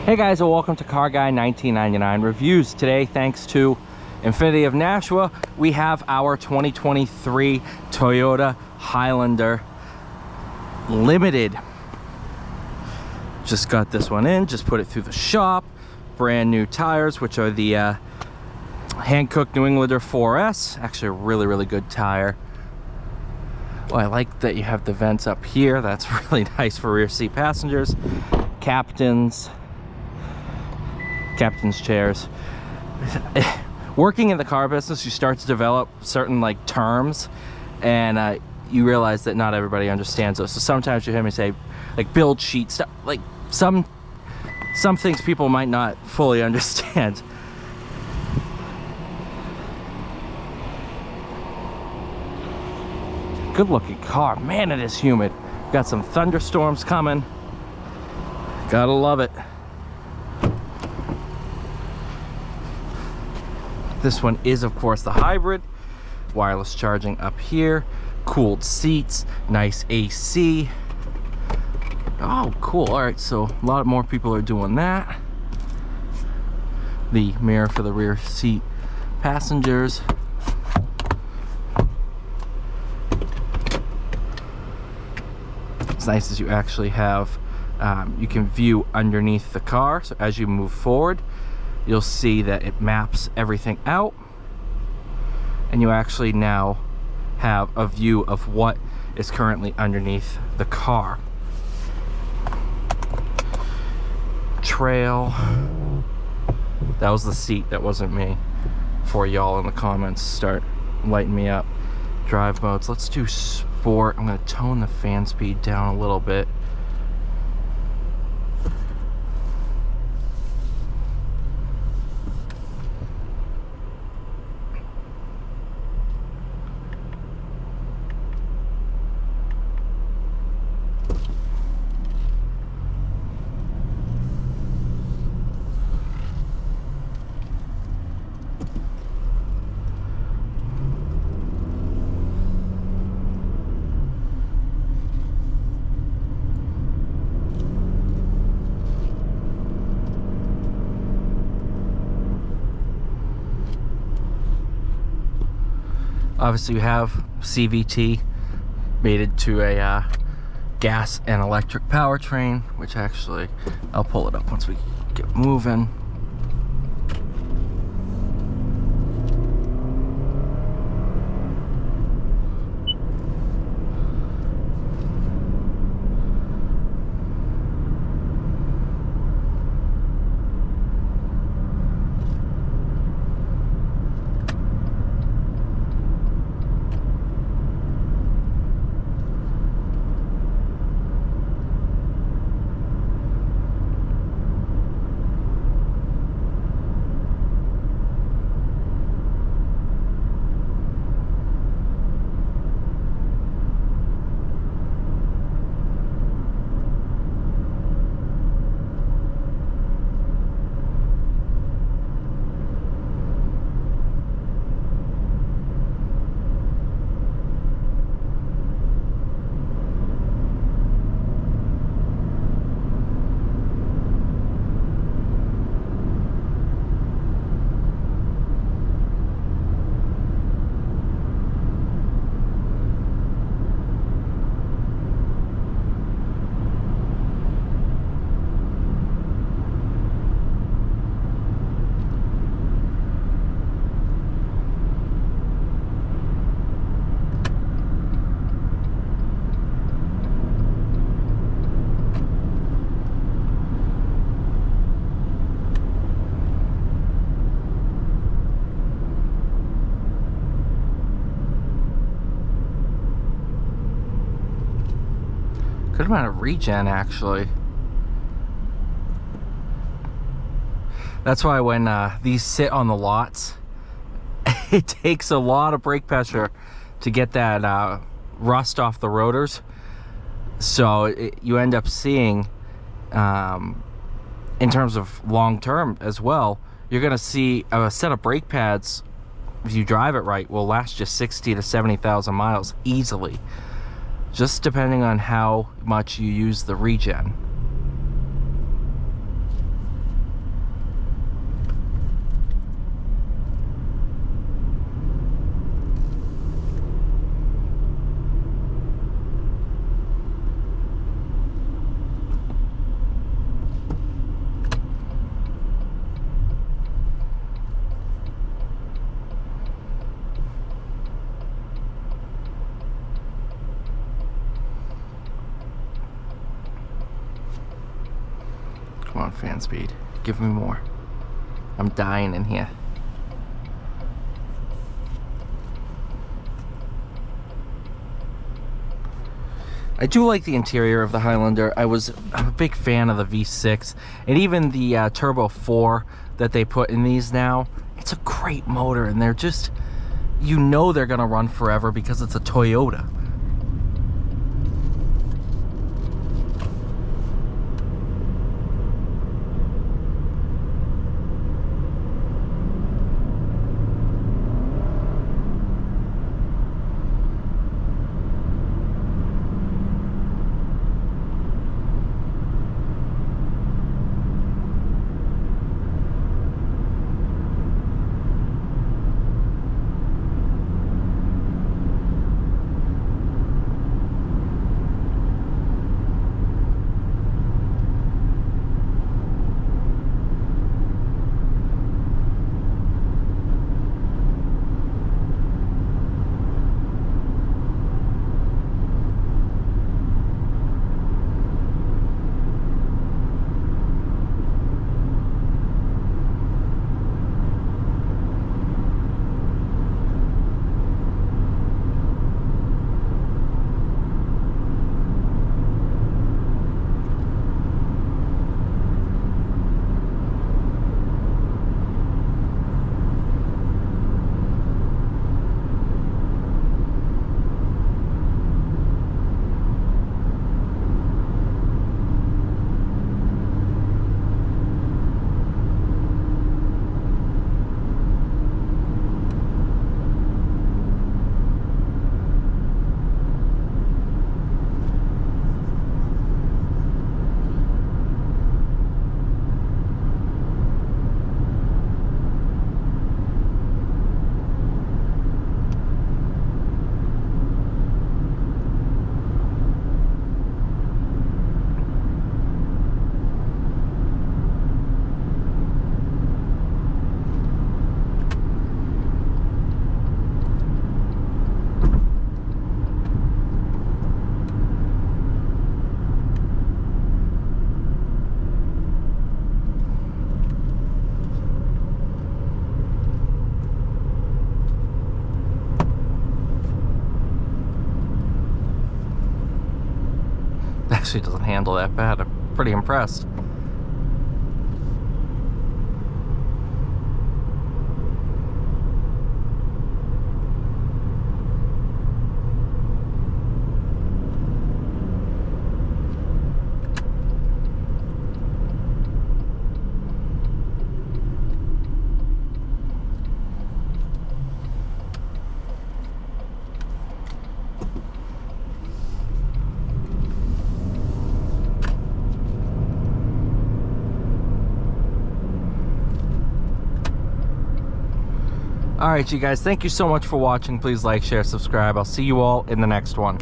Hey guys, and welcome to Car Guy 1999 Reviews. Today, thanks to Infinity of Nashua, we have our 2023 Toyota Highlander Limited. Just got this one in, just put it through the shop. Brand new tires, which are the hand-cooked New Englander 4S. Actually a really good tire. Well, I like that you have the vents up here. That's really nice for rear seat passengers. Captain's chairs. Working in the car business, you start to develop certain terms, and you realize that not everybody understands those. So sometimes you hear me say build sheet stuff, some things people might not fully understand. Good looking car. Man, it is humid. Got some thunderstorms coming. Gotta love it. This one is, of course, the hybrid. Wireless charging up here. Cooled seats. Nice AC. Oh, cool. All right, so a lot more people are doing that. The mirror for the rear seat passengers. What's nice is you actually have, you can view underneath the car. So as you move forward, you'll see that it maps everything out, and you actually now have a view of what is currently underneath the car. Trail. That was the seat, that wasn't me. Before y'all in the comments start lighting me up. Drive modes. Let's do sport. I'm going to tone the fan speed down a little bit. Obviously, you have CVT mated to a gas and electric powertrain, which actually, I'll pull it up once we get moving. Good amount of regen, actually. That's why when these sit on the lots, it takes a lot of brake pressure to get that rust off the rotors. So you end up seeing, in terms of long term as well, you're going to see a set of brake pads, if you drive it right, will last you 60 to 70,000 miles easily. Just depending on how much you use the regen. Come on, fan speed. Give me more. I'm dying in here. I do like the interior of the Highlander. I'm a big fan of the V6 and even the Turbo 4 that they put in these now. It's a great motor, and they're just, you know, they're gonna run forever because it's a Toyota. Actually doesn't handle that bad. I'm pretty impressed. All right, you guys, thank you so much for watching. Please like, share, subscribe. I'll see you all in the next one.